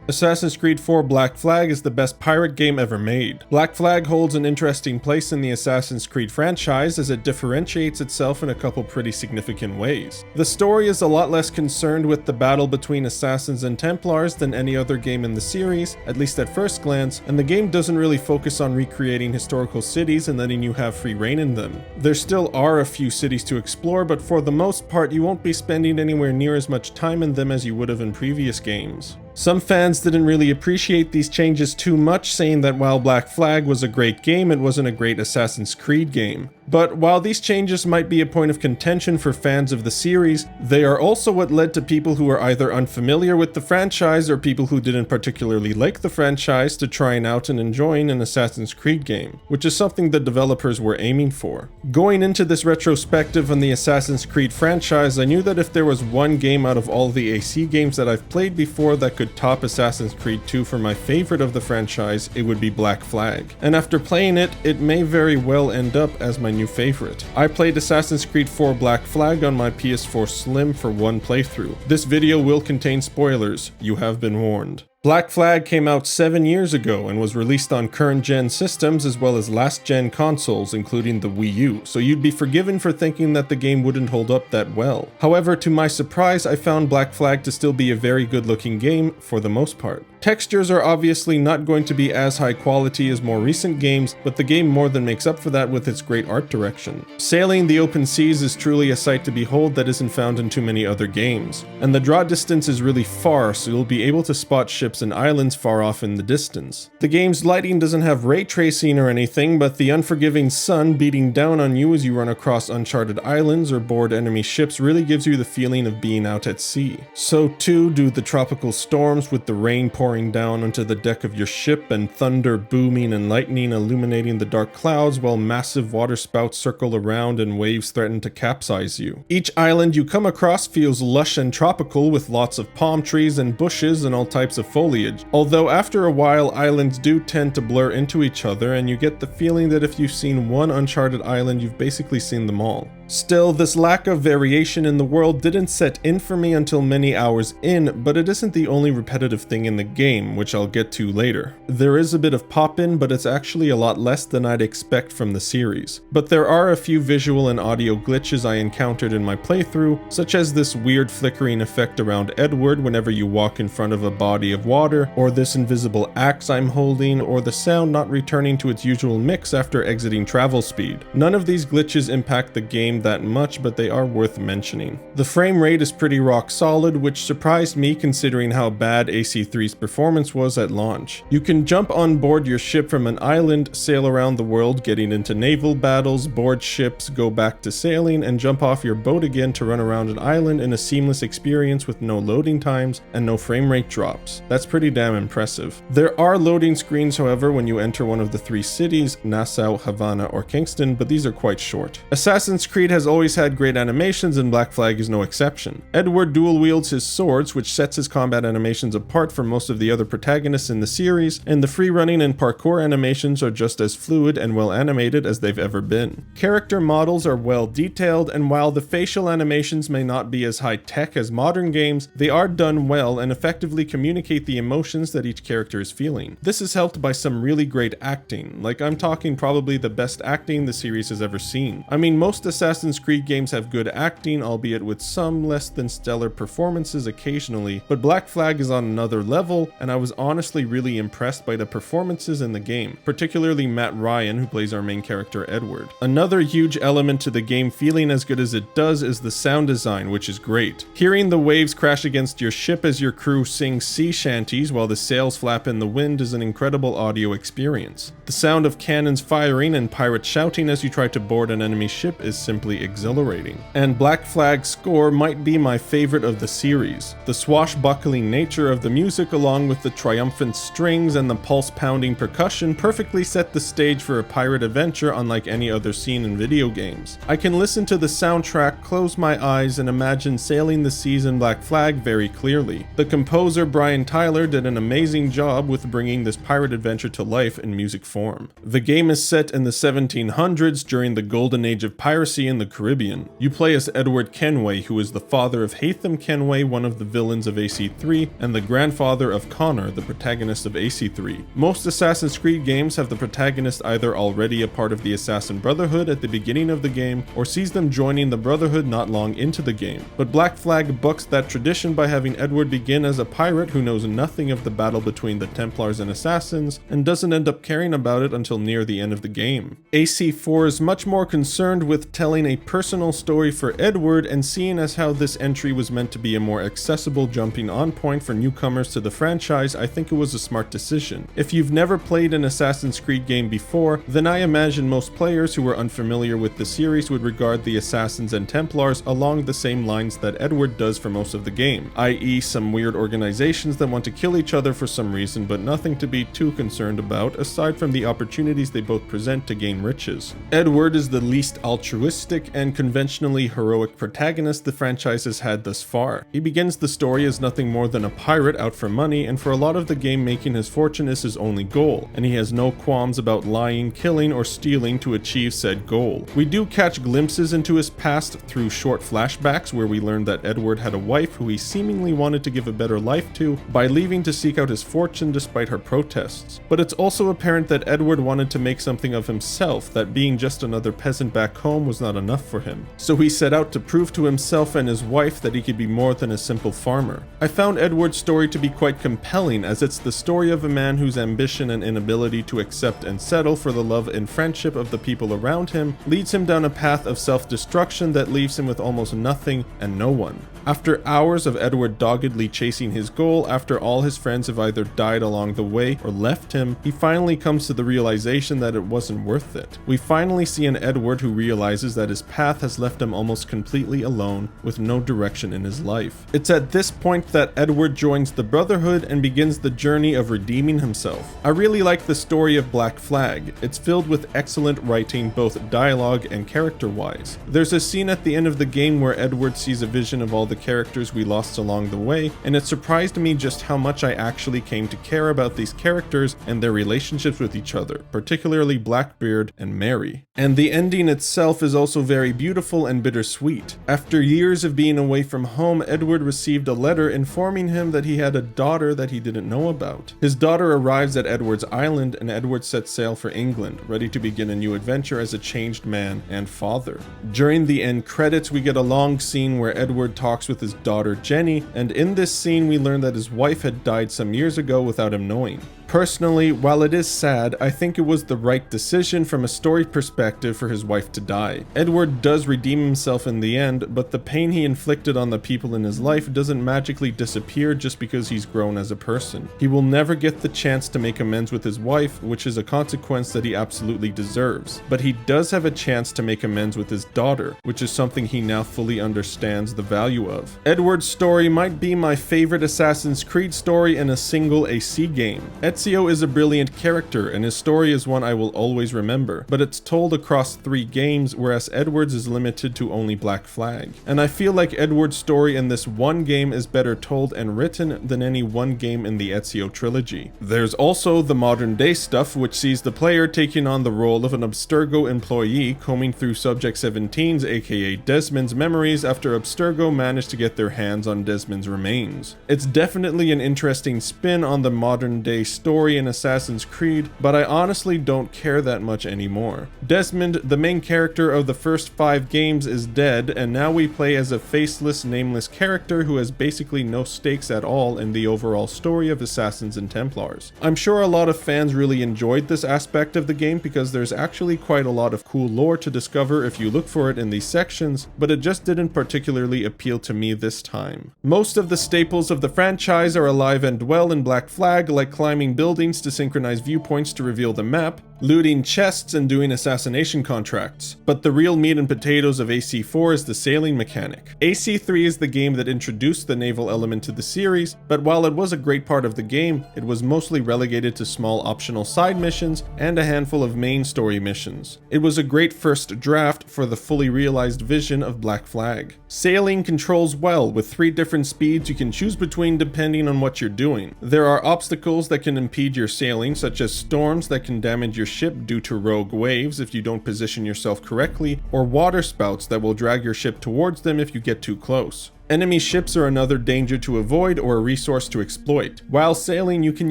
Assassin's Creed 4 Black Flag is the best pirate game ever made. Black Flag holds an interesting place in the Assassin's Creed franchise as it differentiates itself in a couple pretty significant ways. The story is a lot less concerned with the battle between assassins and Templars than any other game in the series, at least at first glance, and the game doesn't really focus on recreating historical cities and letting you have free reign in them. There still are a few cities to explore, but for the most part you won't be spending anywhere near as much time in them as you would have in previous games. Some fans didn't really appreciate these changes too much, saying that while Black Flag was a great game, it wasn't a great Assassin's Creed game. But while these changes might be a point of contention for fans of the series, they are also what led to people who are either unfamiliar with the franchise or people who didn't particularly like the franchise to trying out and enjoying an Assassin's Creed game, which is something the developers were aiming for. Going into this retrospective on the Assassin's Creed franchise, I knew that if there was one game out of all the AC games that I've played before that could top Assassin's Creed 2 for my favorite of the franchise, it would be Black Flag. And after playing it, it may very well end up as my new favorite. I played Assassin's Creed 4 Black Flag on my PS4 Slim for one playthrough. This video will contain spoilers. You have been warned. Black Flag came out 7 years ago and was released on current-gen systems as well as last-gen consoles, including the Wii U, so you'd be forgiven for thinking that the game wouldn't hold up that well. However, to my surprise, I found Black Flag to still be a very good-looking game for the most part. Textures are obviously not going to be as high quality as more recent games, but the game more than makes up for that with its great art direction. Sailing the open seas is truly a sight to behold that isn't found in too many other games, and the draw distance is really far, so you'll be able to spot ships and islands far off in the distance. The game's lighting doesn't have ray tracing or anything, but the unforgiving sun beating down on you as you run across uncharted islands or board enemy ships really gives you the feeling of being out at sea. So too do the tropical storms with the rain pouring down onto the deck of your ship and thunder booming and lightning illuminating the dark clouds while massive waterspouts circle around and waves threaten to capsize you. Each island you come across feels lush and tropical with lots of palm trees and bushes and all types of foliage, although after a while islands do tend to blur into each other and you get the feeling that if you've seen one uncharted island you've basically seen them all. Still, this lack of variation in the world didn't set in for me until many hours in, but it isn't the only repetitive thing in the game, which I'll get to later. There is a bit of pop-in, but it's actually a lot less than I'd expect from the series. But there are a few visual and audio glitches I encountered in my playthrough, such as this weird flickering effect around Edward whenever you walk in front of a body of water, or this invisible axe I'm holding, or the sound not returning to its usual mix after exiting travel speed. None of these glitches impact the game that much, but they are worth mentioning. The frame rate is pretty rock solid, which surprised me considering how bad AC3's performance was at launch. You can jump on board your ship from an island, sail around the world, getting into naval battles, board ships, go back to sailing, and jump off your boat again to run around an island in a seamless experience with no loading times and no frame rate drops. That's pretty damn impressive. There are loading screens, however, when you enter one of the three cities, Nassau, Havana, or Kingston, but these are quite short. Assassin's Creed has always had great animations and Black Flag is no exception. Edward dual wields his swords, which sets his combat animations apart from most of the other protagonists in the series, and the free running and parkour animations are just as fluid and well animated as they've ever been. Character models are well detailed, and while the facial animations may not be as high tech as modern games, they are done well and effectively communicate the emotions that each character is feeling. This is helped by some really great acting, like I'm talking probably the best acting the series has ever seen. I mean, most Assassin's Creed games have good acting, albeit with some less than stellar performances occasionally, but Black Flag is on another level, and I was honestly really impressed by the performances in the game, particularly Matt Ryan, who plays our main character Edward. Another huge element to the game feeling as good as it does is the sound design, which is great. Hearing the waves crash against your ship as your crew sings sea shanties while the sails flap in the wind is an incredible audio experience. The sound of cannons firing and pirates shouting as you try to board an enemy ship is simply exhilarating. And Black Flag's score might be my favorite of the series. The swashbuckling nature of the music along with the triumphant strings and the pulse-pounding percussion perfectly set the stage for a pirate adventure unlike any other scene in video games. I can listen to the soundtrack, close my eyes, and imagine sailing the seas in Black Flag very clearly. The composer Brian Tyler did an amazing job with bringing this pirate adventure to life in music form. The game is set in the 1700s during the golden age of piracy in in the Caribbean. You play as Edward Kenway, who is the father of Haytham Kenway, one of the villains of AC3, and the grandfather of Connor, the protagonist of AC3. Most Assassin's Creed games have the protagonist either already a part of the Assassin Brotherhood at the beginning of the game, or sees them joining the Brotherhood not long into the game. But Black Flag bucks that tradition by having Edward begin as a pirate who knows nothing of the battle between the Templars and Assassins, and doesn't end up caring about it until near the end of the game. AC4 is much more concerned with telling a personal story for Edward, and seeing as how this entry was meant to be a more accessible jumping on point for newcomers to the franchise, I think it was a smart decision. If you've never played an Assassin's Creed game before, then I imagine most players who are unfamiliar with the series would regard the Assassins and Templars along the same lines that Edward does for most of the game, i.e. some weird organizations that want to kill each other for some reason, but nothing to be too concerned about aside from the opportunities they both present to gain riches. Edward is the least altruistic and conventionally heroic protagonist the franchise has had thus far. He begins the story as nothing more than a pirate out for money, and for a lot of the game making his fortune is his only goal, and he has no qualms about lying, killing, or stealing to achieve said goal. We do catch glimpses into his past through short flashbacks where we learn that Edward had a wife who he seemingly wanted to give a better life to by leaving to seek out his fortune despite her protests. But it's also apparent that Edward wanted to make something of himself, that being just another peasant back home was not enough for him. So he set out to prove to himself and his wife that he could be more than a simple farmer. I found Edward's story to be quite compelling, as it's the story of a man whose ambition and inability to accept and settle for the love and friendship of the people around him leads him down a path of self-destruction that leaves him with almost nothing and no one. After hours of Edward doggedly chasing his goal, after all his friends have either died along the way or left him, he finally comes to the realization that it wasn't worth it. We finally see an Edward who realizes that his path has left him almost completely alone, with no direction in his life. It's at this point that Edward joins the Brotherhood and begins the journey of redeeming himself. I really like the story of Black Flag. It's filled with excellent writing, both dialogue and character-wise. There's a scene at the end of the game where Edward sees a vision of all the characters we lost along the way, and it surprised me just how much I actually came to care about these characters and their relationships with each other, particularly Blackbeard and Mary. And the ending itself is also very beautiful and bittersweet. After years of being away from home, Edward received a letter informing him that he had a daughter that he didn't know about. His daughter arrives at Edward's island, and Edward sets sail for England, ready to begin a new adventure as a changed man and father. During the end credits, we get a long scene where Edward talks with his daughter Jenny, and in this scene we learn that his wife had died some years ago without him knowing. Personally, while it is sad, I think it was the right decision from a story perspective for his wife to die. Edward does redeem himself in the end, but the pain he inflicted on the people in his life doesn't magically disappear just because he's grown as a person. He will never get the chance to make amends with his wife, which is a consequence that he absolutely deserves. But he does have a chance to make amends with his daughter, which is something he now fully understands the value of. Edward's story might be my favorite Assassin's Creed story in a single AC game. Ezio is a brilliant character, and his story is one I will always remember, but it's told across 3 games, whereas Edward's is limited to only Black Flag. And I feel like Edward's story in this one game is better told and written than any one game in the Ezio trilogy. There's also the modern day stuff, which sees the player taking on the role of an Abstergo employee combing through Subject 17's aka Desmond's memories after Abstergo managed to get their hands on Desmond's remains. It's definitely an interesting spin on the modern day story in Assassin's Creed, but I honestly don't care that much anymore. Desmond, the main character of the first 5 games, is dead, and now we play as a faceless, nameless character who has basically no stakes at all in the overall story of Assassins and Templars. I'm sure a lot of fans really enjoyed this aspect of the game because there's actually quite a lot of cool lore to discover if you look for it in these sections, but it just didn't particularly appeal to me this time. Most of the staples of the franchise are alive and well in Black Flag, like climbing buildings to synchronize viewpoints to reveal the map, looting chests, and doing assassination contracts. But the real meat and potatoes of AC4 is the sailing mechanic. AC3 is the game that introduced the naval element to the series, but while it was a great part of the game, it was mostly relegated to small optional side missions and a handful of main story missions. It was a great first draft for the fully realized vision of Black Flag. Sailing controls well, with 3 different speeds you can choose between depending on what you're doing. There are obstacles that can impede your sailing, such as storms that can damage your ship due to rogue waves if you don't position yourself correctly, or water spouts that will drag your ship towards them if you get too close. Enemy ships are another danger to avoid or a resource to exploit. While sailing, you can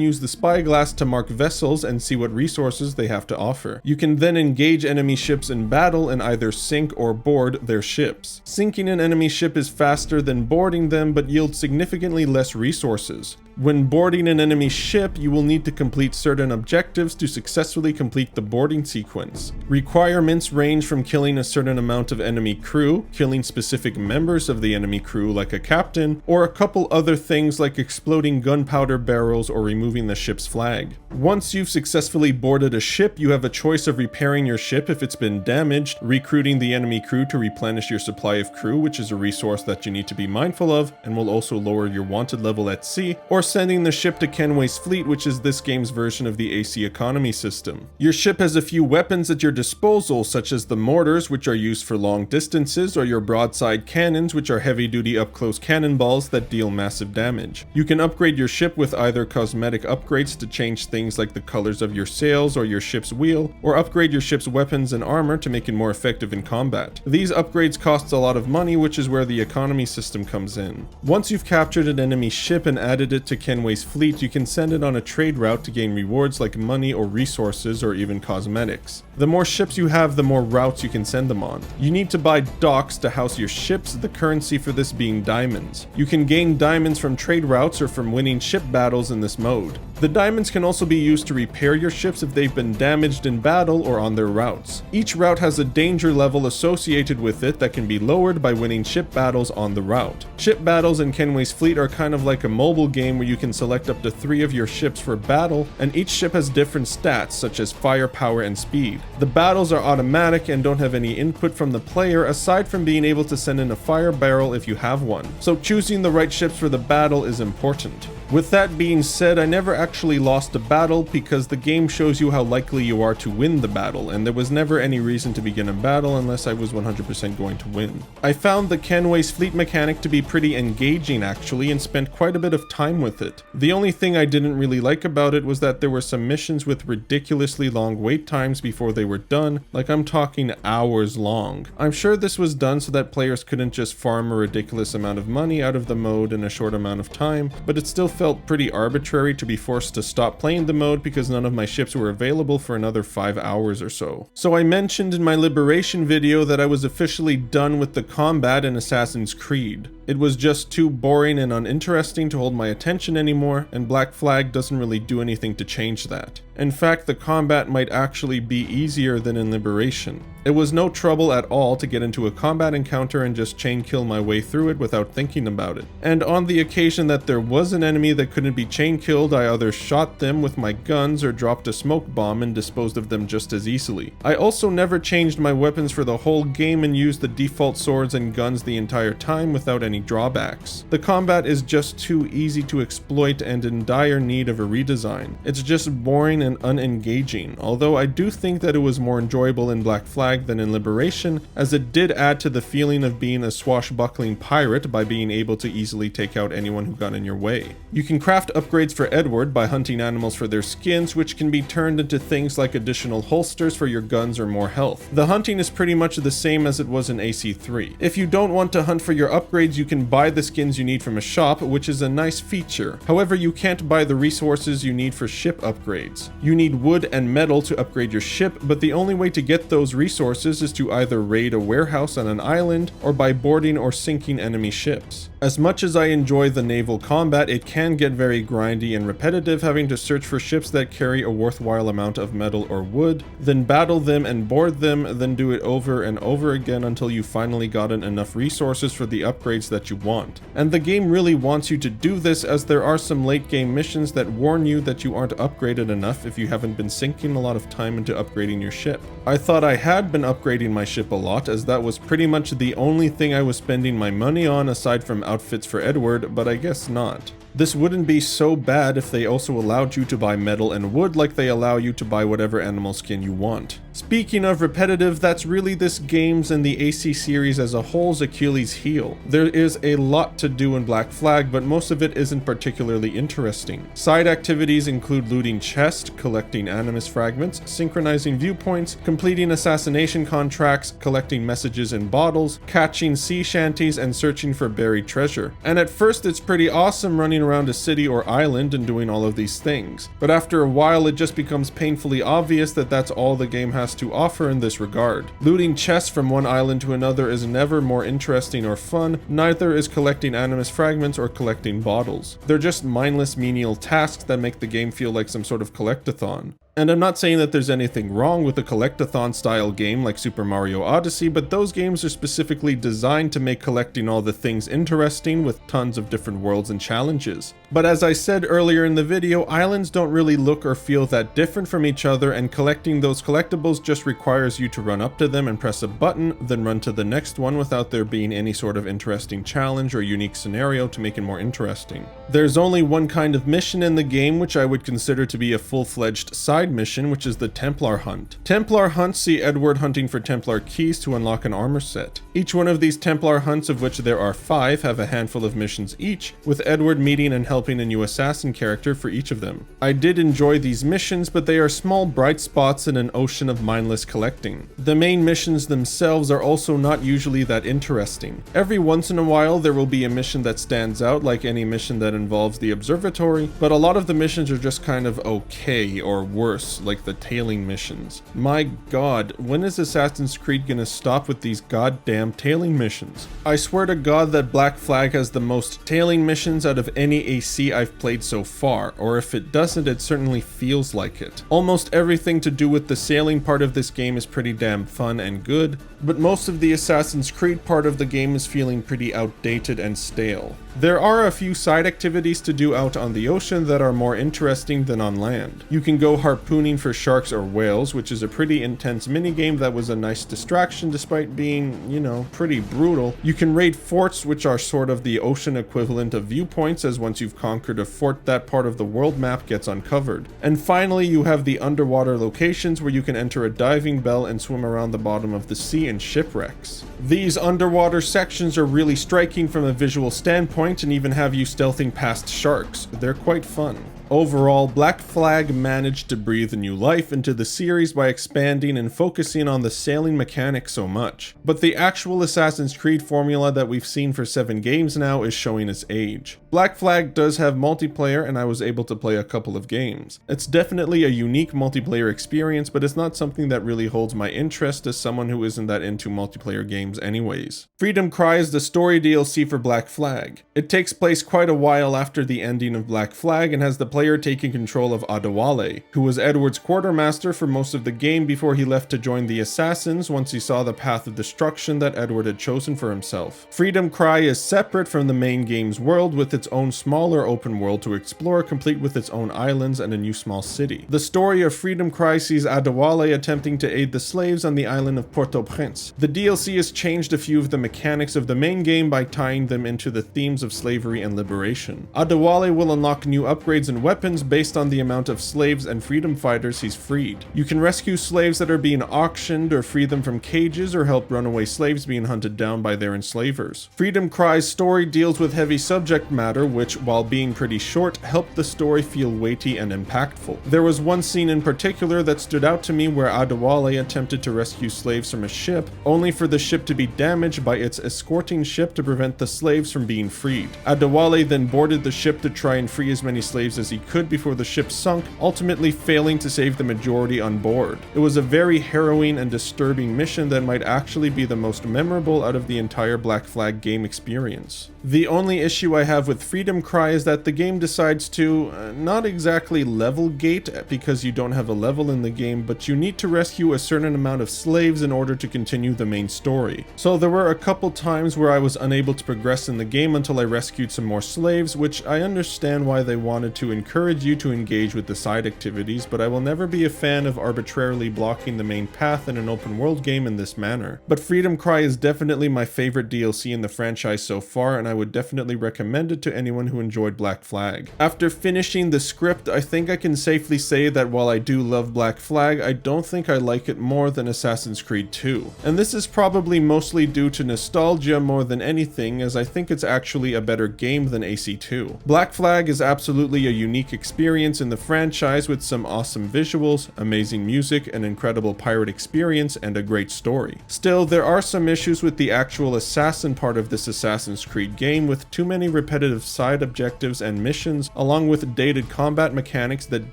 use the spyglass to mark vessels and see what resources they have to offer. You can then engage enemy ships in battle and either sink or board their ships. Sinking an enemy ship is faster than boarding them but yields significantly less resources. When boarding an enemy ship, you will need to complete certain objectives to successfully complete the boarding sequence. Requirements range from killing a certain amount of enemy crew, killing specific members of the enemy crew like a captain, or a couple other things like exploding gunpowder barrels or removing the ship's flag. Once you've successfully boarded a ship, you have a choice of repairing your ship if it's been damaged, recruiting the enemy crew to replenish your supply of crew, which is a resource that you need to be mindful of and will also lower your wanted level at sea, or sending the ship to Kenway's fleet, which is this game's version of the AC economy system. Your ship has a few weapons at your disposal, such as the mortars, which are used for long distances, or your broadside cannons, which are heavy-duty up-close cannonballs that deal massive damage. You can upgrade your ship with either cosmetic upgrades to change things like the colors of your sails or your ship's wheel, or upgrade your ship's weapons and armor to make it more effective in combat. These upgrades cost a lot of money, which is where the economy system comes in. Once you've captured an enemy ship and added it to Kenway's fleet, you can send it on a trade route to gain rewards like money or resources or even cosmetics. The more ships you have, the more routes you can send them on. You need to buy docks to house your ships, the currency for this being diamonds. You can gain diamonds from trade routes or from winning ship battles in this mode. The diamonds can also be used to repair your ships if they've been damaged in battle or on their routes. Each route has a danger level associated with it that can be lowered by winning ship battles on the route. Ship battles in Kenway's fleet are kind of like a mobile game where you can select up to 3 of your ships for battle, and each ship has different stats such as firepower and speed. The battles are automatic and don't have any input from the player aside from being able to send in a fire barrel if you have one, so choosing the right ships for the battle is important. With that being said, I never actually lost a battle because the game shows you how likely you are to win the battle, and there was never any reason to begin a battle unless I was 100% going to win. I found the Kenway's fleet mechanic to be pretty engaging actually, and spent quite a bit of time with it. The only thing I didn't really like about it was that there were some missions with ridiculously long wait times before they were done, like I'm talking hours long. I'm sure this was done so that players couldn't just farm a ridiculous amount of money out of the mode in a short amount of time, but it still felt pretty arbitrary to be forced to stop playing the mode because none of my ships were available for another 5 hours or so. So I mentioned in my Liberation video that I was officially done with the combat in Assassin's Creed. It was just too boring and uninteresting to hold my attention anymore, and Black Flag doesn't really do anything to change that. In fact, the combat might actually be easier than in Liberation. It was no trouble at all to get into a combat encounter and just chain kill my way through it without thinking about it. And on the occasion that there was an enemy that couldn't be chain killed, I either shot them with my guns or dropped a smoke bomb and disposed of them just as easily. I also never changed my weapons for the whole game and used the default swords and guns the entire time without any drawbacks. The combat is just too easy to exploit and in dire need of a redesign. It's just boring and unengaging, although I do think that it was more enjoyable in Black Flag than in Liberation, as it did add to the feeling of being a swashbuckling pirate by being able to easily take out anyone who got in your way. You can craft upgrades for Edward by hunting animals for their skins, which can be turned into things like additional holsters for your guns or more health. The hunting is pretty much the same as it was in AC3. If you don't want to hunt for your upgrades, you can buy the skins you need from a shop, which is a nice feature. However, you can't buy the resources you need for ship upgrades. You need wood and metal to upgrade your ship, but the only way to get those resources is to either raid a warehouse on an island or by boarding or sinking enemy ships. As much as I enjoy the naval combat, it can get very grindy and repetitive having to search for ships that carry a worthwhile amount of metal or wood, then battle them and board them, then do it over and over again until you finally gotten enough resources for the upgrades that you want. And the game really wants you to do this, as there are some late game missions that warn you that you aren't upgraded enough if you haven't been sinking a lot of time into upgrading your ship. I thought I had been upgrading my ship a lot, as that was pretty much the only thing I was spending my money on aside from outfits for Edward, but I guess not. This wouldn't be so bad if they also allowed you to buy metal and wood like they allow you to buy whatever animal skin you want. Speaking of repetitive, that's really this game's and the AC series as a whole's Achilles heel. There is a lot to do in Black Flag, but most of it isn't particularly interesting. Side activities include looting chests, collecting animus fragments, synchronizing viewpoints, completing assassination contracts, collecting messages in bottles, catching sea shanties, and searching for buried treasure. And at first it's pretty awesome running around a city or island and doing all of these things. But after a while it just becomes painfully obvious that that's all the game has to offer in this regard. Looting chests from one island to another is never more interesting or fun, neither is collecting animus fragments or collecting bottles. They're just mindless menial tasks that make the game feel like some sort of collectathon. And I'm not saying that there's anything wrong with a collectathon style game like Super Mario Odyssey, but those games are specifically designed to make collecting all the things interesting with tons of different worlds and challenges. But as I said earlier in the video, islands don't really look or feel that different from each other, and collecting those collectibles just requires you to run up to them and press a button, then run to the next one without there being any sort of interesting challenge or unique scenario to make it more interesting. There's only one kind of mission in the game which I would consider to be a full-fledged side mission, which is the Templar Hunt. Templar hunts see Edward hunting for Templar keys to unlock an armor set. Each one of these Templar hunts, of which there are 5, have a handful of missions each, with Edward meeting and helping a new assassin character for each of them. I did enjoy these missions, but they are small bright spots in an ocean of mindless collecting. The main missions themselves are also not usually that interesting. Every once in a while there will be a mission that stands out, like any mission that involves the observatory, but a lot of the missions are just kind of okay or worse, like the tailing missions. My god, when is Assassin's Creed gonna stop with these goddamn tailing missions? I swear to god that Black Flag has the most tailing missions out of any AC I've played so far, or if it doesn't, it certainly feels like it. Almost everything to do with the sailing part of this game is pretty damn fun and good, but most of the Assassin's Creed part of the game is feeling pretty outdated and stale. There are a few side activities to do out on the ocean that are more interesting than on land. You can go harpooning for sharks or whales, which is a pretty intense minigame that was a nice distraction despite being, you know, pretty brutal. You can raid forts, which are sort of the ocean equivalent of viewpoints, as once you've conquered a fort, that part of the world map gets uncovered. And finally, you have the underwater locations where you can enter a diving bell and swim around the bottom of the sea in shipwrecks. These underwater sections are really striking from a visual standpoint and even have you stealthing past sharks. They're quite fun. Overall, Black Flag managed to breathe new life into the series by expanding and focusing on the sailing mechanic so much. But the actual Assassin's Creed formula that we've seen for 7 games now is showing its age. Black Flag does have multiplayer, and I was able to play a couple of games. It's definitely a unique multiplayer experience, but it's not something that really holds my interest as someone who isn't that into multiplayer games anyways. Freedom Cry is the story DLC for Black Flag. It takes place quite a while after the ending of Black Flag and has the player taking control of Adewale, who was Edward's quartermaster for most of the game before he left to join the assassins once he saw the path of destruction that Edward had chosen for himself. Freedom Cry is separate from the main game's world, with its own smaller open world to explore, complete with its own islands and a new small city. The story of Freedom Cry sees Adewale attempting to aid the slaves on the island of Port-au-Prince. The DLC has changed a few of the mechanics of the main game by tying them into the themes of slavery and liberation. Adewale will unlock new upgrades and weapons based on the amount of slaves and freedom fighters he's freed. You can rescue slaves that are being auctioned, or free them from cages, or help runaway slaves being hunted down by their enslavers. Freedom Cry's story deals with heavy subject matter, which, while being pretty short, helped the story feel weighty and impactful. There was one scene in particular that stood out to me where Adewale attempted to rescue slaves from a ship, only for the ship to be damaged by its escorting ship to prevent the slaves from being freed. Adewale then boarded the ship to try and free as many slaves as he could before the ship sunk, ultimately failing to save the majority on board. It was a very harrowing and disturbing mission that might actually be the most memorable out of the entire Black Flag game experience. The only issue I have with Freedom Cry is that the game decides to, not exactly level gate because you don't have a level in the game, but you need to rescue a certain amount of slaves in order to continue the main story. So there were a couple times where I was unable to progress in the game until I rescued some more slaves, which I understand why they wanted to encourage you to engage with the side activities, but I will never be a fan of arbitrarily blocking the main path in an open world game in this manner. But Freedom Cry is definitely my favorite DLC in the franchise so far, and I would definitely recommend it to anyone who enjoyed Black Flag. After finishing the script, I think I can safely say that while I do love Black Flag, I don't think I like it more than Assassin's Creed 2. And this is probably mostly due to nostalgia more than anything, as I think it's actually a better game than AC2. Black Flag is absolutely a unique experience in the franchise with some awesome visuals, amazing music, an incredible pirate experience, and a great story. Still, there are some issues with the actual assassin part of this Assassin's Creed game, with too many repetitive side objectives and missions, along with dated combat mechanics that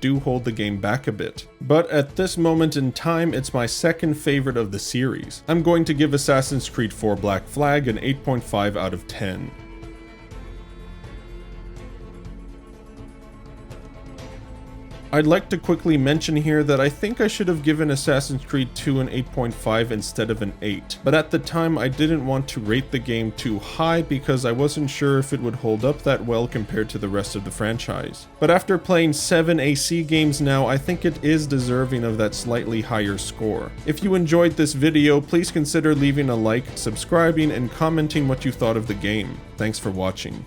do hold the game back a bit. But at this moment in time, it's my second favorite of the series. I'm going to give Assassin's Creed 4 Black Flag an 8.5 out of 10. I'd like to quickly mention here that I think I should have given Assassin's Creed 2 an 8.5 instead of an 8, but at the time I didn't want to rate the game too high because I wasn't sure if it would hold up that well compared to the rest of the franchise. But after playing 7 AC games now, I think it is deserving of that slightly higher score. If you enjoyed this video, please consider leaving a like, subscribing, and commenting what you thought of the game. Thanks for watching.